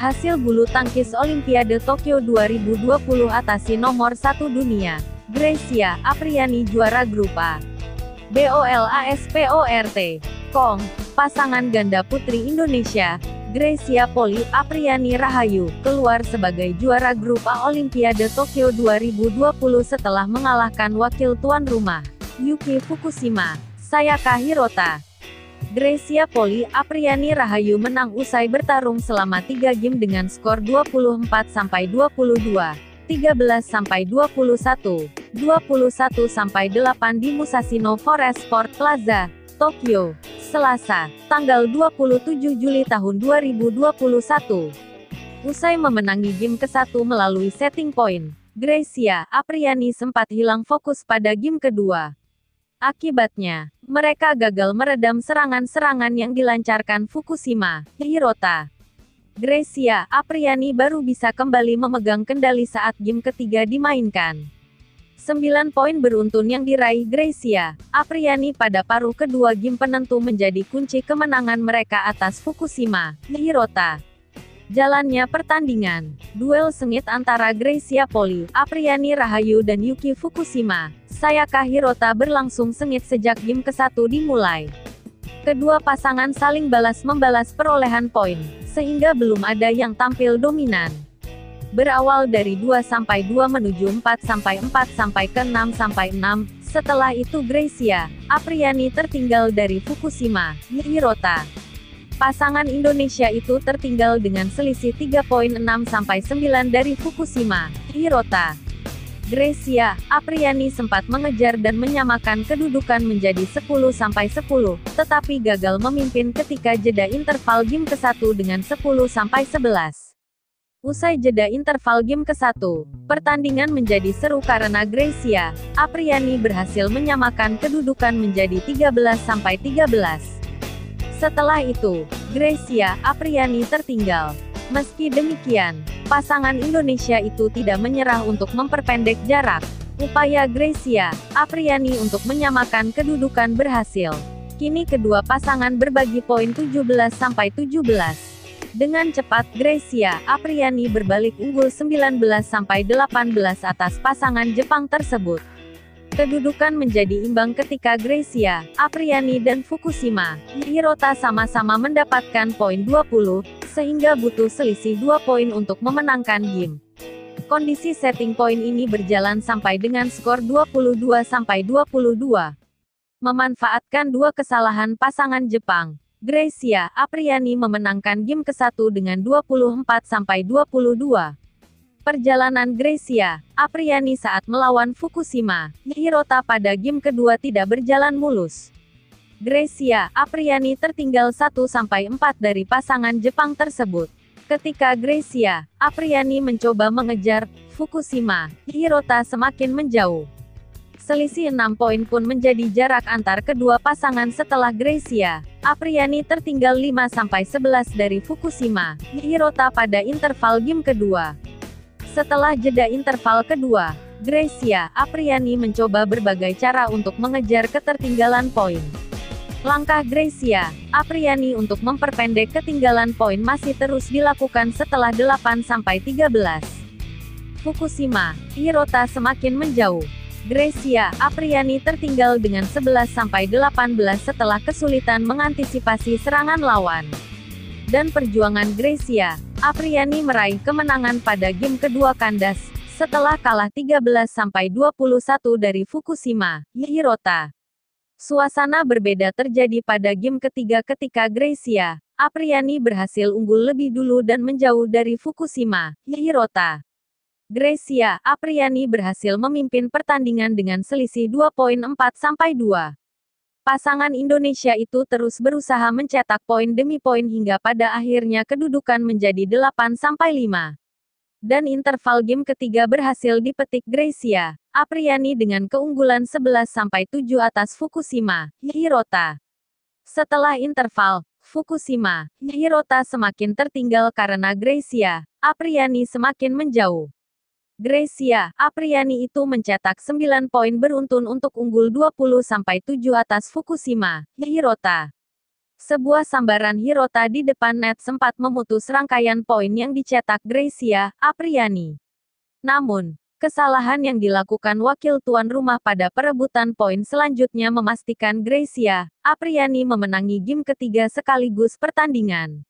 Hasil bulu tangkis Olimpiade Tokyo 2020 atasi nomor 1 dunia. Grecia Apriani juara grup A. BOLASPORT. Kong, pasangan ganda putri Indonesia, Grecia Poli Apriani Rahayu, keluar sebagai juara grup A Olimpiade Tokyo 2020 setelah mengalahkan wakil tuan rumah, Yuki Fukushima, Sayaka Hirota. Grecia Poli Apriani Rahayu menang usai bertarung selama 3 game dengan skor 24-22, 13-21, 21-8 di Musashino Forest Sport Plaza, Tokyo, Selasa, tanggal 27 Juli tahun 2021. Usai memenangi game ke-1 melalui setting point, Grecia Apriani sempat hilang fokus pada game kedua. Akibatnya, mereka gagal meredam serangan-serangan yang dilancarkan Fukushima, Hirota. Grecia Apriani baru bisa kembali memegang kendali saat game ketiga dimainkan. 9 poin beruntun yang diraih Grecia Apriani pada paruh kedua game penentu menjadi kunci kemenangan mereka atas Fukushima, Hirota. Jalannya pertandingan, duel sengit antara Grecia Poli Apriani Rahayu dan Yuki Fukushima, Sayaka Hirota berlangsung sengit sejak game ke-1 dimulai. Kedua pasangan saling balas-membalas perolehan poin, sehingga belum ada yang tampil dominan. Berawal dari 2-2 menuju 4-4 ke 6-6, setelah itu Grecia Apriani tertinggal dari Fukushima, Hirota. Pasangan Indonesia itu tertinggal dengan selisih 3 poin 6-9 dari Fukushima, Hirota. Grecia Apriani sempat mengejar dan menyamakan kedudukan menjadi 10-10, tetapi gagal memimpin ketika jeda interval game ke-1 dengan 10-11. Usai jeda interval game ke-1, pertandingan menjadi seru karena Grecia Apriani berhasil menyamakan kedudukan menjadi 13-13. Setelah itu, Grecia Apriani tertinggal. Meski demikian, pasangan Indonesia itu tidak menyerah untuk memperpendek jarak. Upaya Grecia Apriani untuk menyamakan kedudukan berhasil. Kini kedua pasangan berbagi poin 17-17. Dengan cepat Grecia Apriani berbalik unggul 19-18 atas pasangan Jepang tersebut. Kedudukan menjadi imbang ketika Grecia Apriani dan Fukushima, Hirota sama-sama mendapatkan poin 20, sehingga butuh selisih 2 poin untuk memenangkan game. Kondisi setting point ini berjalan sampai dengan skor 22-22. Memanfaatkan dua kesalahan pasangan Jepang, Grecia Apriani memenangkan game ke-1 dengan 24-22. Perjalanan Grecia Apriani saat melawan Fukushima, Hirota pada game kedua tidak berjalan mulus. Grecia Apriani tertinggal 1-4 dari pasangan Jepang tersebut. Ketika Grecia Apriani mencoba mengejar Fukushima, Hirota semakin menjauh. Selisih 6 poin pun menjadi jarak antar kedua pasangan setelah Grecia Apriani tertinggal 5-11 dari Fukushima, Hirota pada interval game kedua. Setelah jeda interval kedua, Grecia Apriani mencoba berbagai cara untuk mengejar ketertinggalan poin. Langkah Grecia Apriani untuk memperpendek ketinggalan poin masih terus dilakukan setelah 8-13. Fukushima, Hirota semakin menjauh. Grecia Apriani tertinggal dengan 11-18 setelah kesulitan mengantisipasi serangan lawan. Dan perjuangan Grecia Apriani meraih kemenangan pada game kedua kandas, setelah kalah 13-21 dari Fukushima, Hirota. Suasana berbeda terjadi pada game ketiga ketika Grecia Apriani berhasil unggul lebih dulu dan menjauh dari Fukushima, Hirota. Grecia Apriani berhasil memimpin pertandingan dengan selisih 2 poin 4-2. Pasangan Indonesia itu terus berusaha mencetak poin demi poin hingga pada akhirnya kedudukan menjadi 8-5. Dan interval game ketiga berhasil dipetik Grecia Apriani dengan keunggulan 11-7 atas Fukushima, Hirota. Setelah interval, Fukushima, Hirota semakin tertinggal karena Grecia Apriani semakin menjauh. Grecia Apriani itu mencetak 9 poin beruntun untuk unggul 20-7 atas Fukushima, Hirota. Sebuah sambaran Hirota di depan net sempat memutus rangkaian poin yang dicetak Greysia Apriani. Namun, kesalahan yang dilakukan wakil tuan rumah pada perebutan poin selanjutnya memastikan Greysia Apriani memenangi game ketiga sekaligus pertandingan.